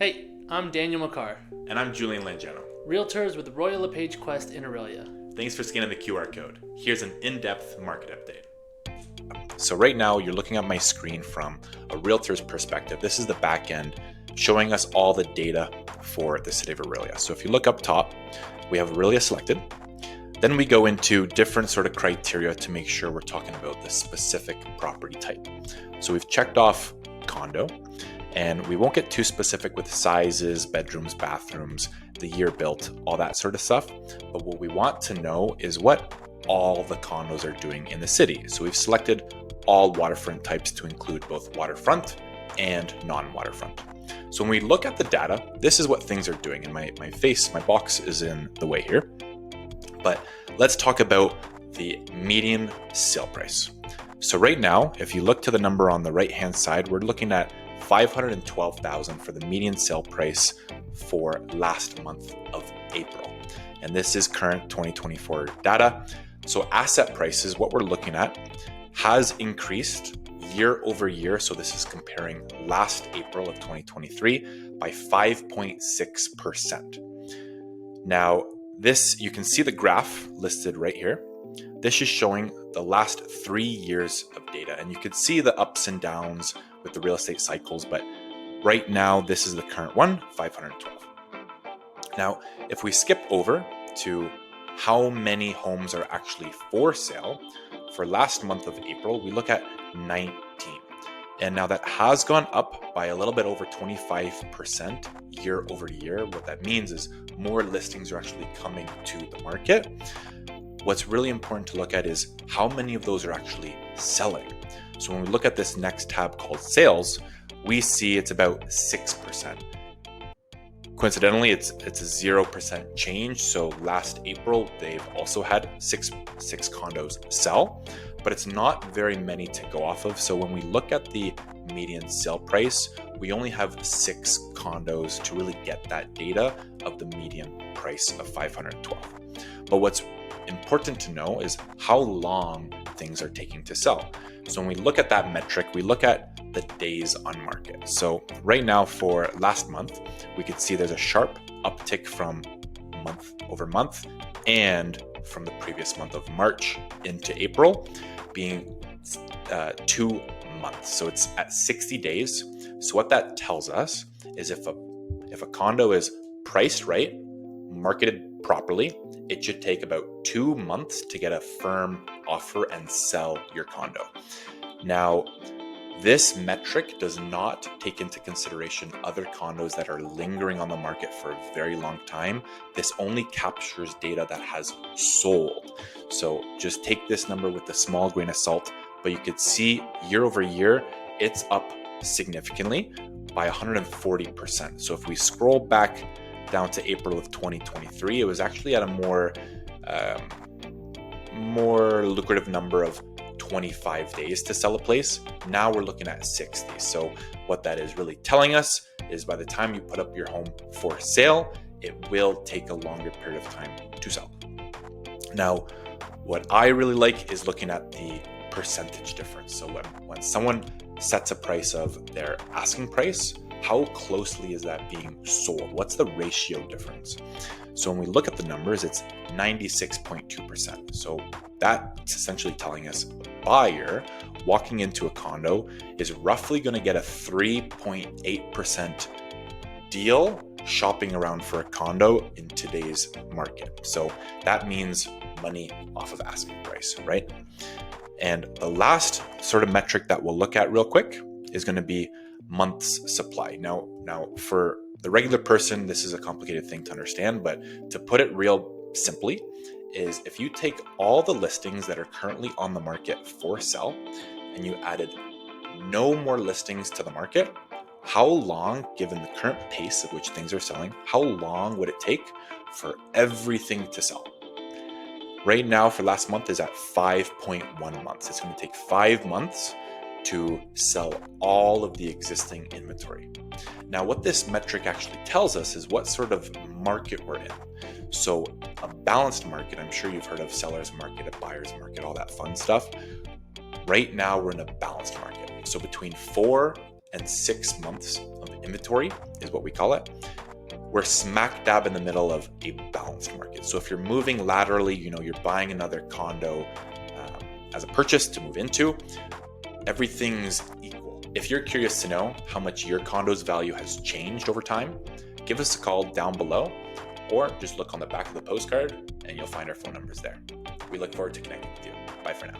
Hey, I'm Daniel McCarr, And I'm Julian Langano. Realtors with Royal LePage Quest in Orillia. Thanks for scanning the QR code. Here's an in-depth market update. So right now you're looking at my screen from a realtor's perspective. This is the back end showing us all the data for the city of Orillia. So if you look up top, we have Orillia selected. Then we go into different sort of criteria to make sure we're talking about the specific property type. So we've checked off condo, and we won't get too specific with sizes, bedrooms, bathrooms, the year built, all that sort of stuff. But what we want to know is what all the condos are doing in the city. So we've selected all waterfront types to include both waterfront and non-waterfront. So when we look at the data, this is what things are doing. And my box is in the way here. But let's talk about the median sale price. So right now, if you look to the number on the right-hand side, we're looking at $512,000 for the median sale price for last month of April. And this is current 2024 data. So asset prices, what we're looking at, has increased year over year. So this is comparing last April of 2023 by 5.6%. Now, this, you can see the graph listed right here. This is showing the last 3 years of data, and you can see the ups and downs with the real estate cycles, but right now this is the current one, 512. Now, if we skip over to how many homes are actually for sale, for last month of April, we look at 19. And now that has gone up by a little bit over 25% year over year. What that means is more listings are actually coming to the market. What's really important to look at is how many of those are actually selling. So when we look at this next tab called sales, we see it's about 6%. Coincidentally, it's a 0% change. So last April, they've also had six condos sell, but it's not very many to go off of. So when we look at the median sale price, we only have 6 condos to really get that data of the median price of 512. But what's important to know is how long things are taking to sell. So when we look at that metric, we look at the days on market. So right now for last month, we could see there's a sharp uptick from month over month and from the previous month of March into April being 2 months. So it's at 60 days. So what that tells us is if a condo is priced right, marketed properly, it should take about 2 months to get a firm offer and sell your condo. Now, this metric does not take into consideration other condos that are lingering on the market for a very long time. This only captures data that has sold. So just take this number with a small grain of salt, but you could see year over year, it's up significantly by 140%. So if we scroll back down to April of 2023, it was actually at a more lucrative number of 25 days to sell a place. Now we're looking at 60. So what that is really telling us is by the time you put up your home for sale, it will take a longer period of time to sell. Now, what I really like is looking at the percentage difference. So when someone sets a price of their asking price, how closely is that being sold? What's the ratio difference? So when we look at the numbers, it's 96.2%. So that's essentially telling us a buyer walking into a condo is roughly going to get a 3.8% deal shopping around for a condo in today's market. So that means money off of asking price, right? And the last sort of metric that we'll look at real quick is going to be months supply. Now for the regular person, this is a complicated thing to understand, but to put it real simply is if you take all the listings that are currently on the market for sale and you added no more listings to the market, how long, given the current pace of which things are selling, how long would it take for everything to sell? Right now for last month is at 5.1 months. It's going to take 5 months to sell all of the existing inventory. Now, what this metric actually tells us is what sort of market we're in. So a balanced market, I'm sure you've heard of seller's market, a buyer's market, all that fun stuff. Right now, we're in a balanced market. So between 4 and 6 months of inventory is what we call it. We're smack dab in the middle of a balanced market. So if you're moving laterally, you're buying another condo as a purchase to move into, everything's equal. If you're curious to know how much your condo's value has changed over time, give us a call down below, or just look on the back of the postcard and you'll find our phone numbers there. We look forward to connecting with you. Bye for now.